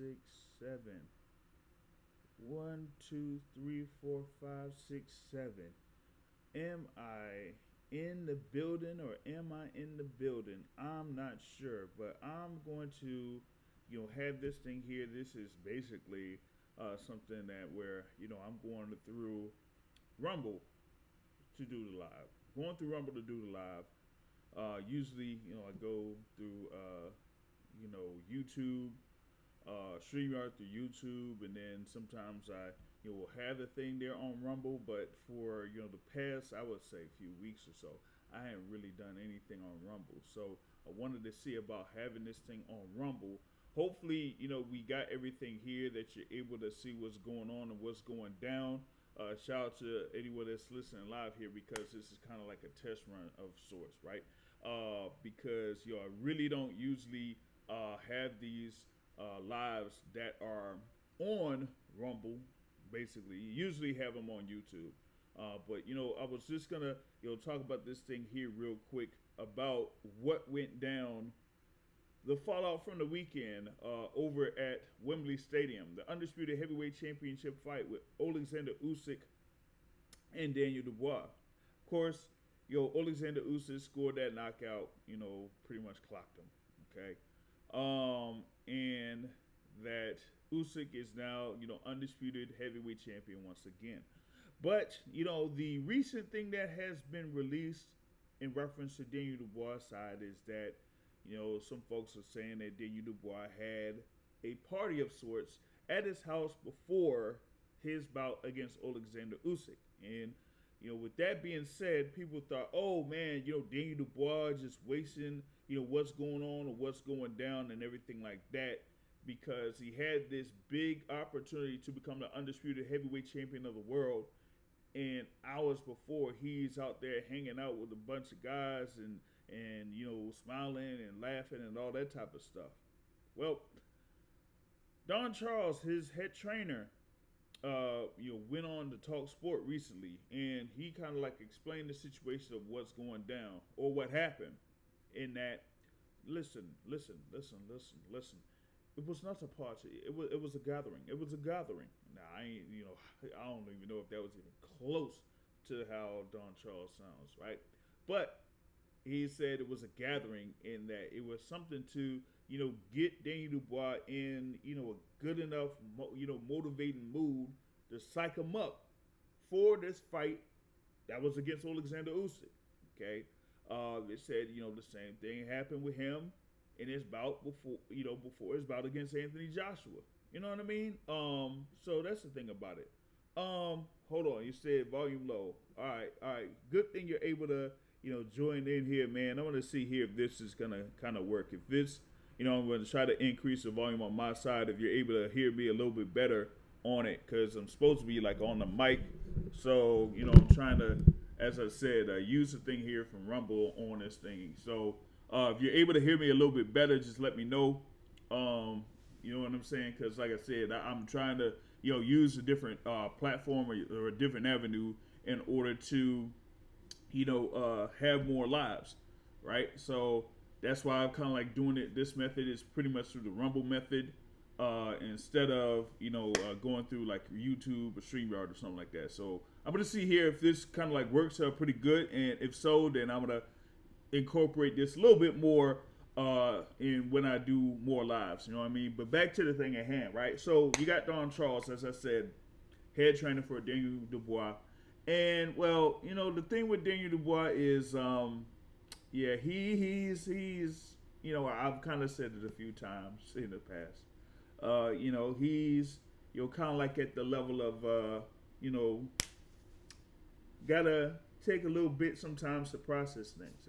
6, 7. 1, 2, 3, 4, 5, 6, 7. Am I in the building or am I in the building? I'm not sure, but I'm going to, have this thing here. This is basically something that where I'm going through Rumble to do the live. Going through Rumble to do the live. Usually, I go through, YouTube, StreamYard through YouTube, and then sometimes I, will have the thing there on Rumble. But for the past, I would say a few weeks or so, I haven't really done anything on Rumble. So I wanted to see about having this thing on Rumble. Hopefully, we got everything here that you're able to see what's going on and what's going down. Shout out to anyone that's listening live here because this is kind of like a test run of sorts, right? Because I really don't usually have these lives that are on Rumble. Basically, you usually have them on YouTube. But I was just gonna talk about this thing here real quick about what went down, the fallout from the weekend over at Wembley Stadium, the undisputed heavyweight championship fight with Oleksandr Usyk and Daniel Dubois. Of course, Oleksandr Usyk scored that knockout. Pretty much clocked him. Okay, and that Usyk is now undisputed heavyweight champion once again. But the recent thing that has been released in reference to Daniel Dubois' side is that some folks are saying that Daniel Dubois had a party of sorts at his house before his bout against Oleksandr Usyk. And, with that being said, people thought, oh man, Daniel Dubois just wasting, what's going on or what's going down and everything like that because he had this big opportunity to become the undisputed heavyweight champion of the world. And hours before, he's out there hanging out with a bunch of guys and smiling and laughing and all that type of stuff. Well, Don Charles, his head trainer, went on to TalkSport recently, and he kind of like explained the situation of what's going down or what happened. In that, listen. It was not a party. It was a gathering. It was a gathering. Now I ain't I don't even know if that was even close to how Don Charles sounds, right? But he said it was a gathering in that it was something to get Daniel Dubois in a good enough motivating mood to psych him up for this fight that was against Oleksandr Usyk. Okay, they said the same thing happened with him in his bout before his bout against Anthony Joshua. You know what I mean? So that's the thing about it. Hold on, you said volume low. All right. Good thing you're able to join in here, man. I want to see here if this is gonna kind of work. If this, I'm going to try to increase the volume on my side. If you're able to hear me a little bit better on it, because I'm supposed to be like on the mic. So I'm trying to, as I said, use the thing here from Rumble on this thing. So if you're able to hear me a little bit better, just let me know. You know what I'm saying? Because like I said, I'm trying to use a different platform or a different avenue in order to have more lives, right? So that's why I'm kind of like doing it. This method is pretty much through the Rumble method instead of going through like YouTube or StreamYard or something like that. So I'm gonna see here if this kind of like works out pretty good, and if so, then I'm gonna incorporate this a little bit more in when I do more lives. You know what I mean? But back to the thing at hand, right? So you got Don Charles, as I said, head trainer for Daniel Dubois. And well, the thing with Daniel Dubois is, he's I've kind of said it a few times in the past. He's kind of like at the level of gotta take a little bit sometimes to process things.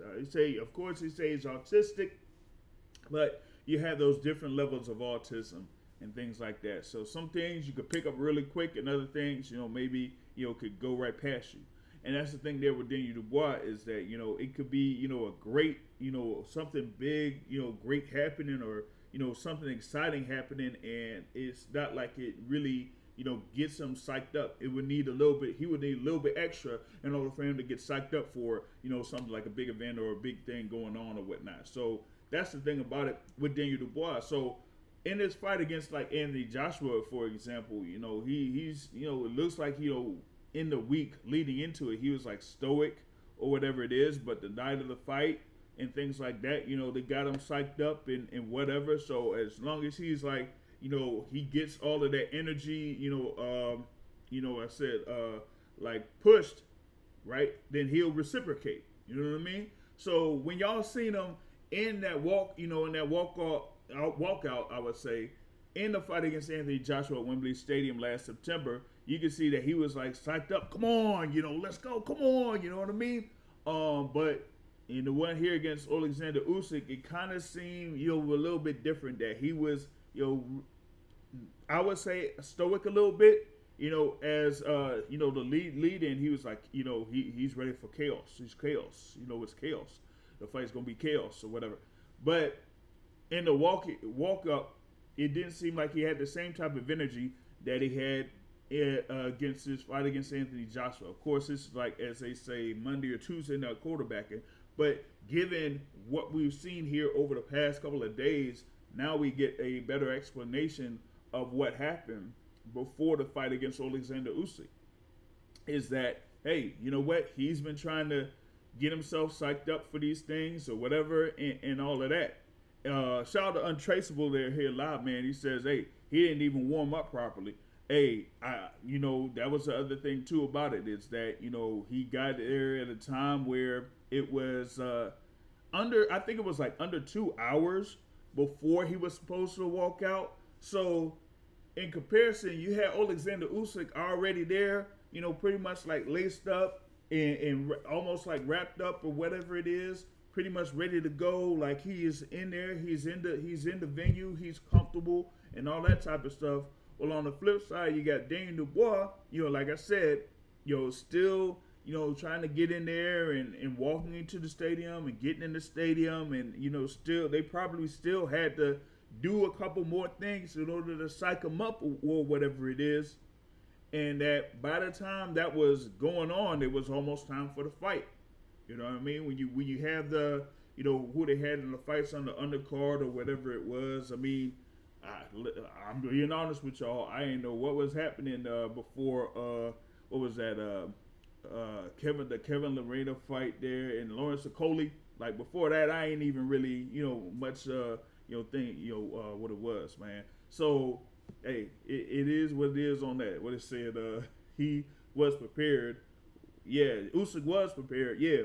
Of course, he says he's autistic, but you have those different levels of autism and things like that. So some things you could pick up really quick, and other things, maybe could go right past you. And that's the thing there with Daniel Dubois is that it could be a great something big great happening, or something exciting happening, and it's not like it really gets him psyched up. It would need a little bit. He would need a little bit extra in order for him to get psyched up for something like a big event or a big thing going on or whatnot. So that's the thing about it with Daniel Dubois. So in this fight against like Anthony Joshua, for example, he's it looks like in the week leading into it, he was like stoic or whatever it is, but the night of the fight and things like that, they got him psyched up and whatever. So as long as he's like, he gets all of that energy, I said like pushed, right? Then he'll reciprocate. You know what I mean? So when y'all seen him in that walkout, I would say, in the fight against Anthony Joshua at Wembley Stadium last September, you can see that he was like psyched up. Come on, let's go. Come on, you know what I mean? But in the one here against Oleksandr Usyk, it kind of seemed, a little bit different. That he was, I would say stoic a little bit. As the lead in, he was like, he's ready for chaos. He's chaos. It's chaos. The fight's gonna be chaos or whatever. But in the walk up, it didn't seem like he had the same type of energy that he had against his fight against Anthony Joshua. Of course, it's like, as they say, Monday or Tuesday night quarterbacking. But given what we've seen here over the past couple of days, now we get a better explanation of what happened before the fight against Oleksandr Usyk. Is that, hey, you know what? He's been trying to get himself psyched up for these things or whatever and all of that. Shout out to Untraceable there here live, man. He says, hey, he didn't even warm up properly. Hey, that was the other thing too about it, is that, he got there at a time where it was I think it was like under 2 hours before he was supposed to walk out. So in comparison, you had Oleksandr Usyk already there, pretty much like laced up and almost like wrapped up or whatever it is, pretty much ready to go. Like he is in there, he's in the venue, he's comfortable and all that type of stuff. Well, on the flip side, you got Daniel Dubois, like I said, still, trying to get in there and walking into the stadium and getting in the stadium and, still, they probably still had to do a couple more things in order to psych him up or whatever it is. And that by the time that was going on, it was almost time for the fight. You know what I mean? When you have the, who they had in the fights on the undercard or whatever it was. I mean, I'm being honest with y'all. I didn't know what was happening before. What was that? The Kevin Lorena fight there and Lawrence Okoli. Like before that, I ain't even really much what it was, man. So hey, it is what it is on that. What it said, he was prepared. Yeah, Usyk was prepared. Yeah,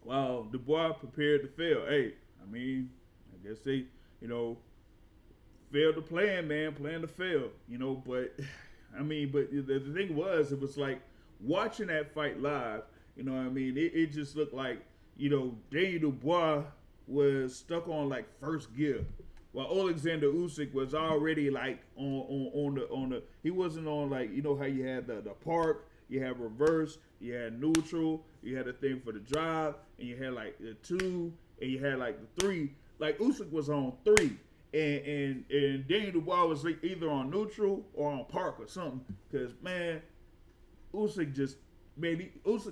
while Dubois prepared to fail. Hey, I mean, I guess they, failed to plan, man, plan to fail. But I mean, but the thing was, it was like watching that fight live. You know what I mean? It just looked like, Daniel Dubois was stuck on like first gear, while Oleksandr Usyk was already like on the he wasn't on, like, how you had the park, you had reverse, you had neutral, you had a thing for the drive, and you had like the 2, and you had like the 3. Like Usyk was on 3, and Daniel Dubois was like either on neutral or on park or something. Cause man, Usyk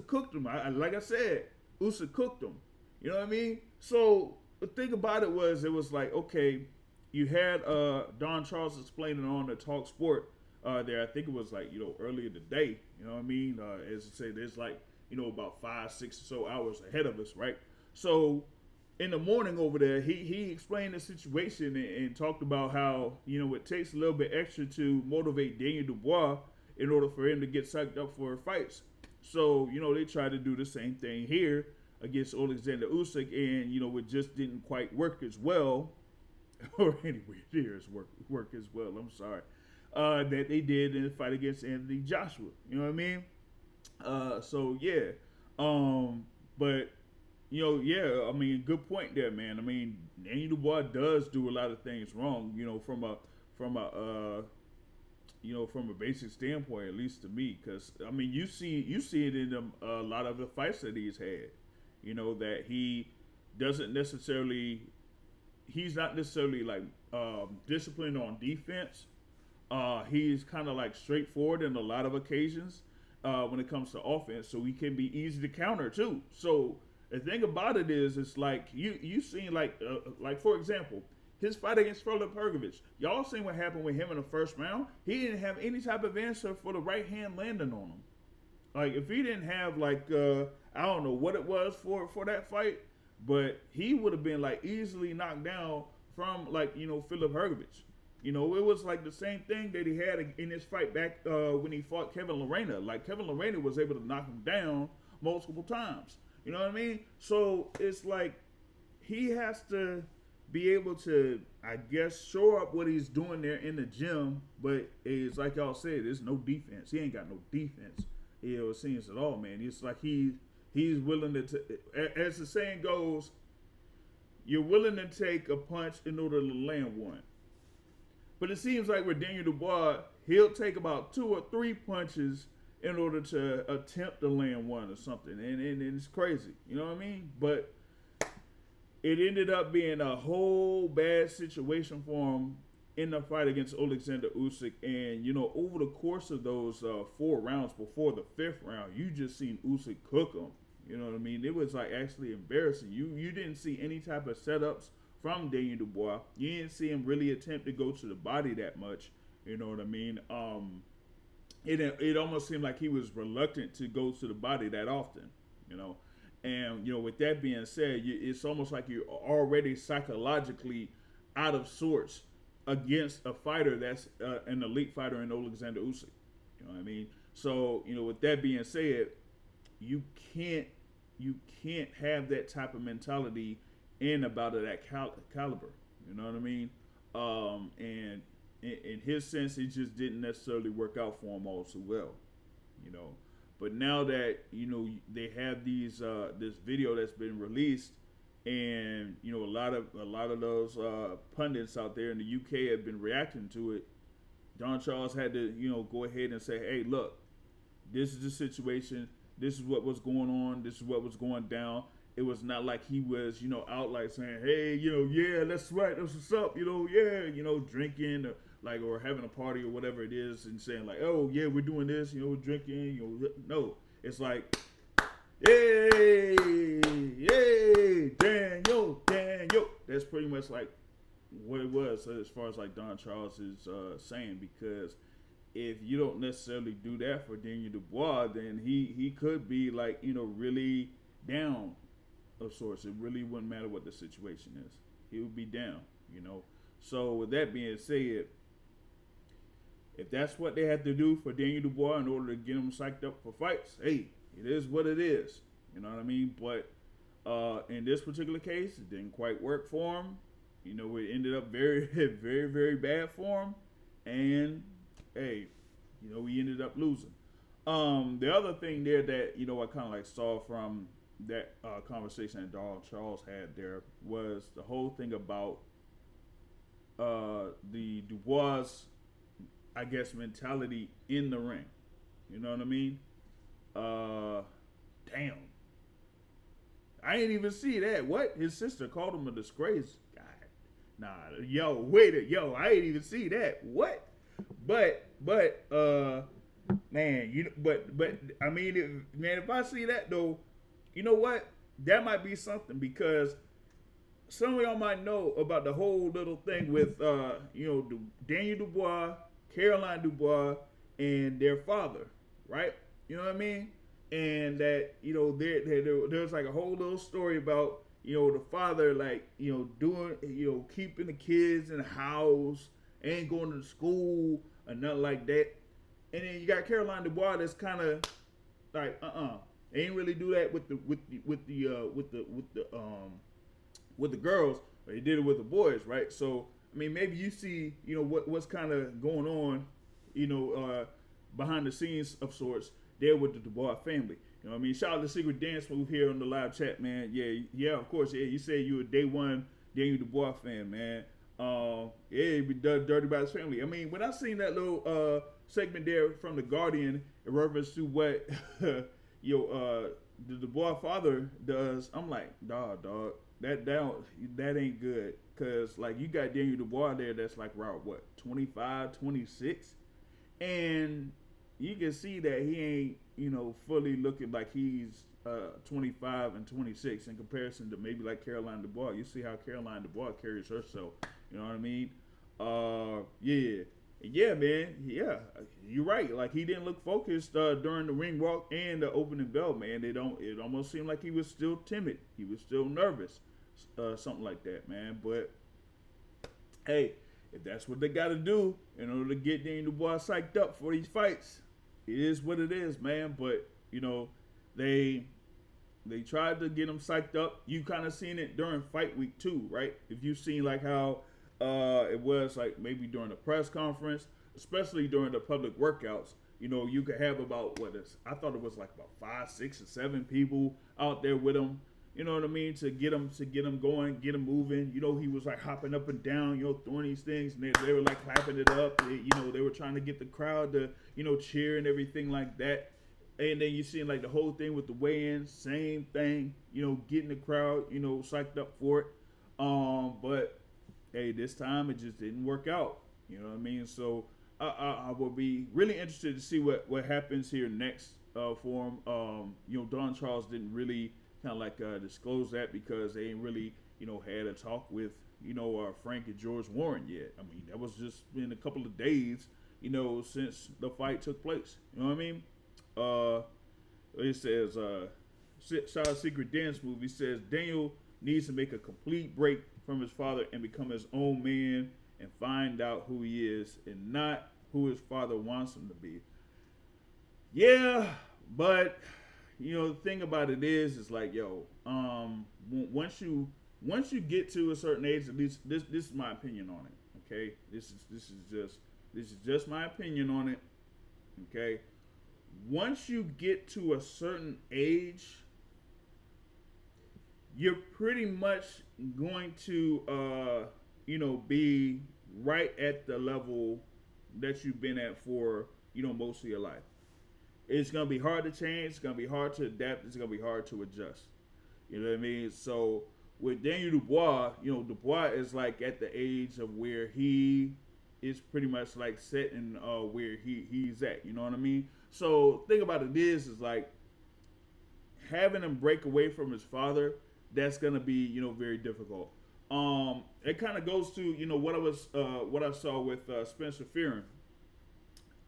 cooked him. Like I said, Usyk cooked him. You know what I mean? So the thing about it was like, okay, you had Don Charles explaining on the TalkSport there. I think it was like, earlier today. You know what I mean? As I say, there's like, about 5, 6 or so hours ahead of us, right? So in the morning over there, he explained the situation and talked about how, it takes a little bit extra to motivate Daniel Dubois in order for him to get psyched up for fights. So, they try to do the same thing here against Oleksandr Usyk, and it just didn't quite work as well, or anyway, it did work as well. I'm sorry, that they did in the fight against Anthony Joshua. You know what I mean? So yeah, but yeah, I mean, good point there, man. I mean, Daniel Dubois does do a lot of things wrong, from a basic standpoint, at least to me, because I mean, you see it in a lot of the fights that he's had. That he's not necessarily like disciplined on defense. He's kind of like straightforward in a lot of occasions when it comes to offense, so he can be easy to counter too. So the thing about it is, it's like you seen like for example, his fight against Philip Hergovich. Y'all seen what happened with him in the first round? He didn't have any type of answer for the right hand landing on him. Like if he didn't have I don't know what it was for that fight, but he would have been like easily knocked down from Philip Hergovich. It was like the same thing that he had in his fight back when he fought Kevin Lorena. Like Kevin Lorena was able to knock him down multiple times. You know what I mean? So it's like he has to be able to, I guess, show up what he's doing there in the gym. But it's like y'all said, there's no defense. He ain't got no defense. It seems at all, man. It's like he's willing to, as the saying goes, you're willing to take a punch in order to land one. But it seems like with Daniel Dubois, he'll take about 2 or 3 punches in order to attempt to land one or something. And it's crazy. You know what I mean? But it ended up being a whole bad situation for him in the fight against Oleksandr Usyk. And, over the course of those 4 rounds before the 5th round, you just seen Usyk cook him. You know what I mean? It was like actually embarrassing. You didn't see any type of setups from Daniel Dubois. You didn't see him really attempt to go to the body that much. You know what I mean? It almost seemed like he was reluctant to go to the body that often. And with that being said, it's almost like you're already psychologically out of sorts against a fighter that's an elite fighter in Oleksandr Usyk. You know what I mean? So with that being said, you can't have that type of mentality in a bout of that caliber. You know what I mean? And in his sense, it just didn't necessarily work out for him all too well. But now that they have these this video that's been released, and a lot of those pundits out there in the UK have been reacting to it. Don Charles had to go ahead and say, hey, look, this is the situation. This is what was going on. This is what was going down. It was not like he was, out like saying, hey, yeah, that's right, that's what's up, drinking or having a party or whatever it is and saying like, oh, yeah, we're doing this, we're drinking, No, it's like, yay, Daniel. That's pretty much like what it was as far as like Don Charles is saying, because if you don't necessarily do that for Daniel Dubois, then he could be like, really down of sorts. It really wouldn't matter what the situation is. He would be down, So with that being said, if that's what they had to do for Daniel Dubois in order to get him psyched up for fights, hey, it is what it is. You know what I mean? But in this particular case, it didn't quite work for him. It ended up very, very, very bad for him. And hey, we ended up losing. The other thing there that, I kind of like saw from that conversation that Donald Charles had there was the whole thing about the Dubois, I guess, mentality in the ring. You know what I mean? Damn. I didn't even see that. What? His sister called him a disgrace. God. Nah, I didn't even see that. What? But man, I mean, if I see that though, you know what? That might be something, because some of y'all might know about the whole little thing with, Daniel Dubois, Caroline Dubois, and their father, right? You know what I mean? And that, there's like a whole little story about, the father, like, doing, keeping the kids in the house, ain't going to school or nothing like that. And then you got Caroline Dubois that's kind of like, they ain't really do that with the girls, but they did it with the boys, right? So I mean, maybe you see, what's kind of going on, behind the scenes of sorts there with the Dubois family. You know what I mean? Shout out to Secret Dance Move here on the live chat, man. Yeah, of course. Yeah, you said you were day one Daniel Dubois fan, man. He be dirty about his family. I mean, when I seen that little segment there from the Guardian in reference to what the Dubois father does, I'm like, dog, that ain't good. Cause like you got Daniel Dubois there that's like around what, 25, 26, and you can see that he ain't, fully looking like he's 25 and 26 in comparison to maybe like Caroline Dubois. You see how Caroline Dubois carries herself. You know what I mean? Yeah. Yeah, man. Yeah, you're right. Like he didn't look focused during the ring walk and the opening bell, man. They don't. It almost seemed like he was still timid. He was still nervous, something like that, man. But hey, if that's what they got to do in order to get Daniel Dubois psyched up for these fights, it is what it is, man. But you know, they tried to get him psyched up. You kind of seen it during fight week too, right? If you've seen like how it was like maybe during the press conference, especially during the public workouts. You know, you could have about I thought it was like about 5, 6, or 7 people out there with him. You know what I mean? To get him going, get him moving. You know, he was like hopping up and down, you know, throwing these things, and they were like clapping it up. They were trying to get the crowd to, cheer and everything like that. And then you see like the whole thing with the weigh-in, same thing. Getting the crowd, psyched up for it. But hey, this time it just didn't work out. You know what I mean? So I will be really interested to see what happens here next for him. Don Charles didn't really kind of like disclose that because they ain't really had a talk with Frank and George Warren yet. I mean, that was just been a couple of days since the fight took place. You know what I mean? It says Shaw's Secret Dance movie says Daniel needs to make a complete break from his father and become his own man and find out who he is and not who his father wants him to be. Yeah, but the thing about it is like, once you get to a certain age, at least this is my opinion on it. Okay, this is just my opinion on it. Okay, once you get to a certain age, you're pretty much going to be right at the level that you've been at for most of your life. It's going to be hard to change. It's going to be hard to adapt. It's going to be hard to adjust. You know what I mean? So with Daniel Dubois, Dubois is like at the age of where he is pretty much like set in where he's at. You know what I mean? So the thing about it is like having him break away from his father, that's going to be, very difficult. It kind of goes to, what I saw with Spencer Fearon.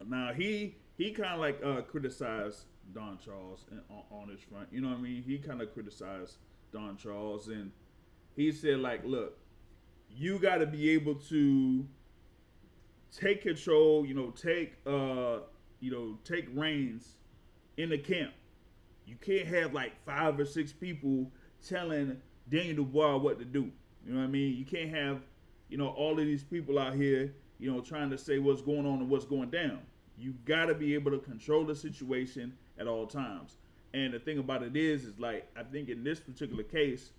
Now he kind of like criticized Don Charles on his front. You know what I mean? He kind of criticized Don Charles, and he said like, look, you got to be able to take control. Take reins in the camp. You can't have like 5 or 6 people telling Daniel Dubois what to do. You know what I mean? You can't have all of these people out here trying to say what's going on and what's going down. You got to be able to control the situation at all times. And the thing about it is like, I think in this particular case,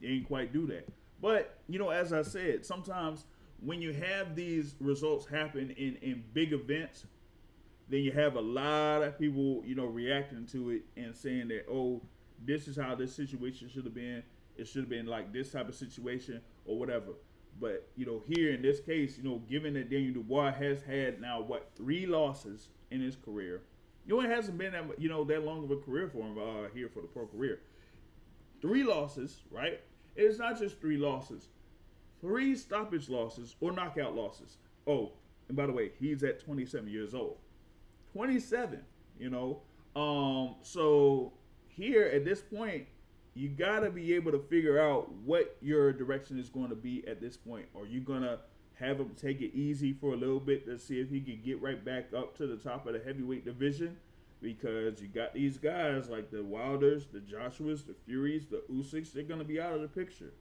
they ain't quite do that. But, as I said, sometimes when you have these results happen in big events, then you have a lot of people, reacting to it and saying that, oh, this is how this situation should have been. It should have been like this type of situation or whatever. But, here in this case, given that Daniel Dubois has had now, 3 losses in his career. It hasn't been that, that long of a career for him here for the pro career. 3 losses, right? It's not just 3 losses. 3 stoppage losses or knockout losses. Oh, and by the way, he's at 27 years old. 27, So here at this point, you got to be able to figure out what your direction is going to be at this point. Are you going to have him take it easy for a little bit to see if he can get right back up to the top of the heavyweight division? Because you got these guys like the Wilders, the Joshuas, the Furies, the Usyks, they're going to be out of the picture.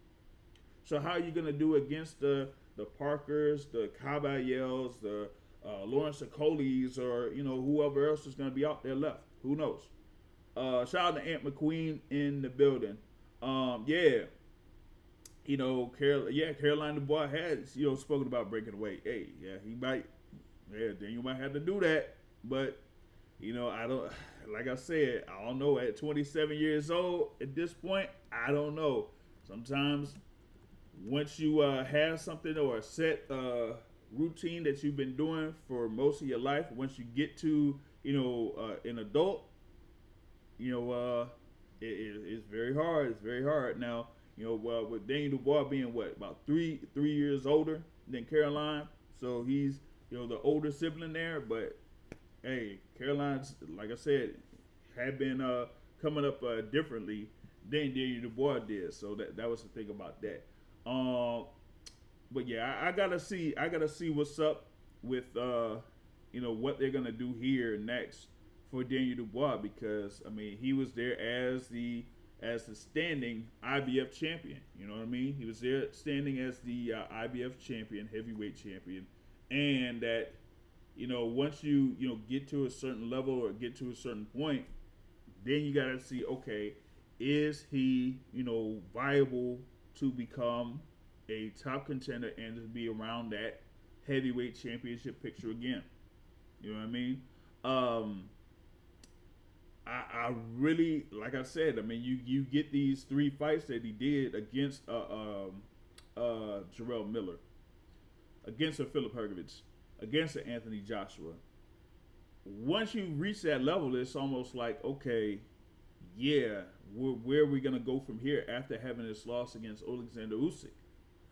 So how are you going to do against the Parkers, the Caballeros, the Lawrence Okolis, or, whoever else is going to be out there left? Who knows? Shout out to Aunt McQueen in the building. Caroline Dubois has, spoken about breaking away. Hey, then you might have to do that. But, I don't, like I said, I don't know. At 27 years old, at this point, I don't know. Sometimes once you have something or a set routine that you've been doing for most of your life, once you get to, an adult, It's very hard. It's very hard. Now, well, with Daniel Dubois being what, about three years older than Caroline, so he's the older sibling there. But hey, Caroline's, like I said, had been coming up differently than Daniel Dubois did. So that was the thing about that. But yeah, I gotta see. I gotta see what's up with what they're gonna do here next for Daniel Dubois, because I mean he was there as the standing IBF champion. You know what I mean? He was there standing as the IBF champion, heavyweight champion, and that once you get to a certain level or get to a certain point, then you gotta see, okay, is he viable to become a top contender and to be around that heavyweight championship picture again? You know what I mean? I really, like I said, I mean, you get these 3 fights that he did against Jarrell Miller, against a Philip Hergovich, against a Anthony Joshua. Once you reach that level, it's almost like, okay, yeah, where are we gonna go from here after having this loss against Oleksandr Usyk?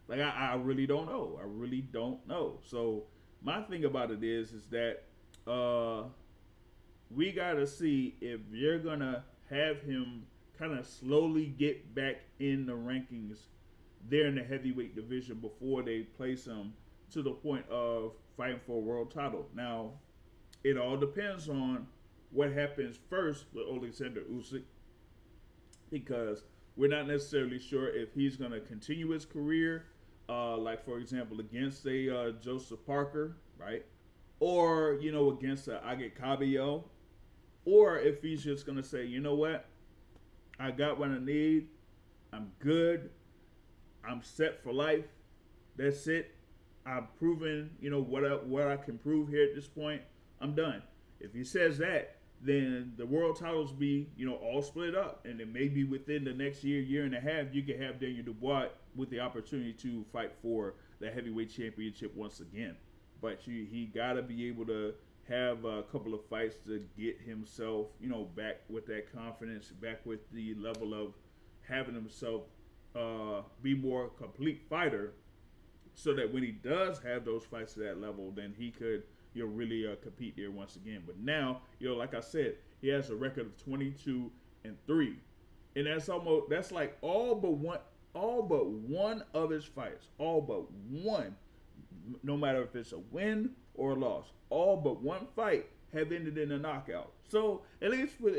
Like I really don't know. I really don't know. So my thing about it is that we gotta see if you're gonna have him kind of slowly get back in the rankings there in the heavyweight division before they place him to the point of fighting for a world title. Now, it all depends on what happens first with Oleksandr Usyk, because we're not necessarily sure if he's going to continue his career, like for example against a Joseph Parker, right, or against a Agit Cabello, or if he's just going to say, you know what, I got what I need, I'm good, I'm set for life, that's it, I've proven what I can prove here at this point, I'm done. If he says that, then the world titles be all split up, and then maybe within the next year and a half, you can have Daniel Dubois with the opportunity to fight for the heavyweight championship once again. But he got to be able to have a couple of fights to get himself back with that confidence, back with the level of having himself be more complete fighter, so that when he does have those fights to that level, then he could really compete there once again. But now, like I said, he has a record of 22-3, and that's like all but one of his fights, all but one, no matter if it's a win or a loss, all but one fight have ended in a knockout. So at least with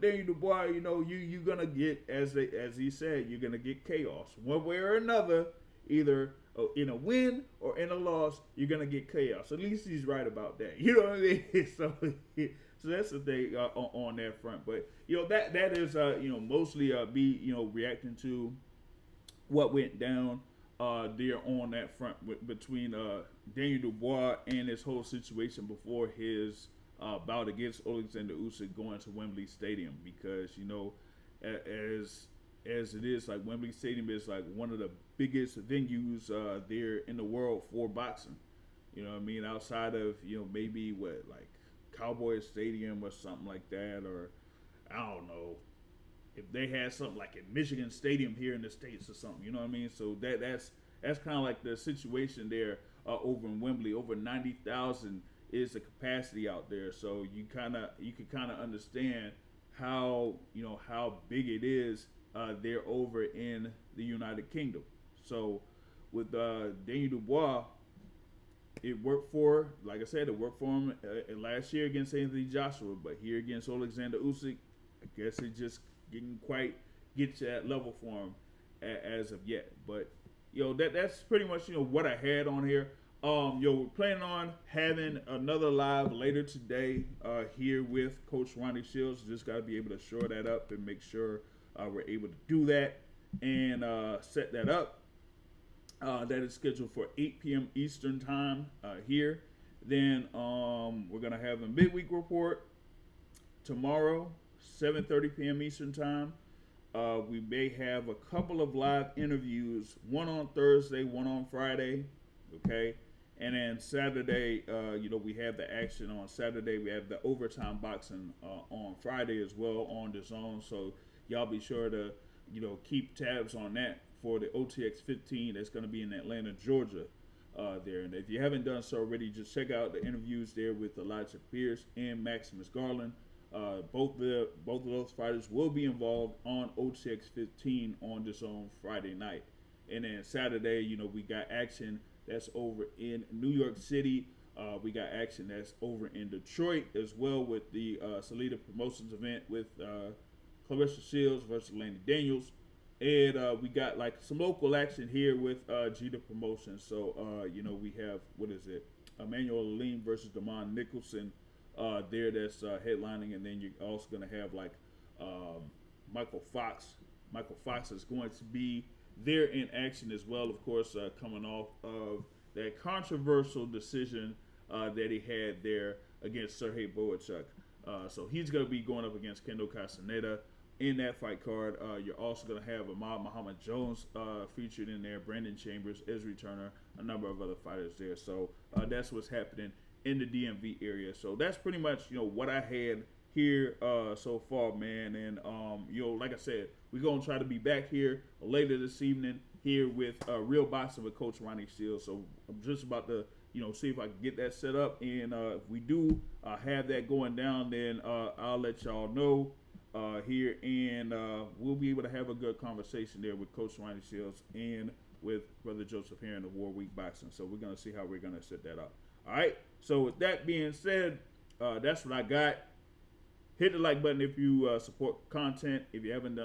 Daniel Dubois, you're gonna get, as he said, you're gonna get chaos one way or another, either in a win or in a loss, you're gonna get chaos. At least he's right about that. You know what I mean? So that's the thing on that front. But that is mostly be reacting to what went down there on that front between Daniel Dubois and this whole situation before his bout against Oleksandr Usyk going to Wembley Stadium, because as it is, like, Wembley Stadium is like one of the biggest venues there in the world for boxing. You know what I mean? Outside of maybe like Cowboy Stadium or something like that, or I don't know if they had something like at Michigan Stadium here in the States or something. You know what I mean? So that's kind of like the situation there over in Wembley. Over 90,000 is the capacity out there. So you can kind of understand how how big it is there over in the United Kingdom. So with Daniel Dubois, it worked for, like I said, it worked for him last year against Anthony Joshua, but here against Oleksandr Usyk, I guess it just didn't quite get to that level for him as of yet. But that's pretty much what I had on here. We're planning on having another live later today here with Coach Ronnie Shields. Just got to be able to shore that up and make sure we're able to do that and set that up. That is scheduled for 8 p.m. Eastern time here. Then we're going to have a midweek report tomorrow, 7:30 p.m. Eastern time. We may have a couple of live interviews, one on Thursday, one on Friday, okay? And then Saturday, we have the action on Saturday. We have the overtime boxing on Friday as well on the zone. So y'all be sure to keep tabs on that for the OTX 15 that's going to be in Atlanta, Georgia. There, and if you haven't done so already, just check out the interviews there with Elijah Pierce and Maximus Garland. Both of those fighters will be involved on OTX 15 on this on Friday night, and then Saturday, we got action that's over in New York City. We got action that's over in Detroit as well with the Salida Promotions event with Clarissa Shields versus Lanny Daniels. And we got like some local action here with Jeter Promotions. So, we have, Emmanuel Aline versus Damon Nicholson there that's headlining. And then you're also going to have like Michael Fox. Michael Fox is going to be there in action as well, of course, coming off of that controversial decision that he had there against Sergey Boachuk. So he's going to be going up against Kendo Castaneda. In that fight card, you're also going to have Ahmad Muhammad Jones featured in there, Brandon Chambers, Ezri Turner, a number of other fighters there. So that's what's happening in the DMV area. So that's pretty much, what I had here so far, man. And, like I said, we're going to try to be back here later this evening here with Real Boxing with Coach Ronnie Shields. So I'm just about to, see if I can get that set up. And if we do have that going down, then I'll let y'all know. Here, and we'll be able to have a good conversation there with Coach Ronnie Shields and with Brother Joseph Heron of War Week Boxing. So we're going to see how we're going to set that up. All right. So with that being said, that's what I got. Hit the like button if you support content. If you haven't done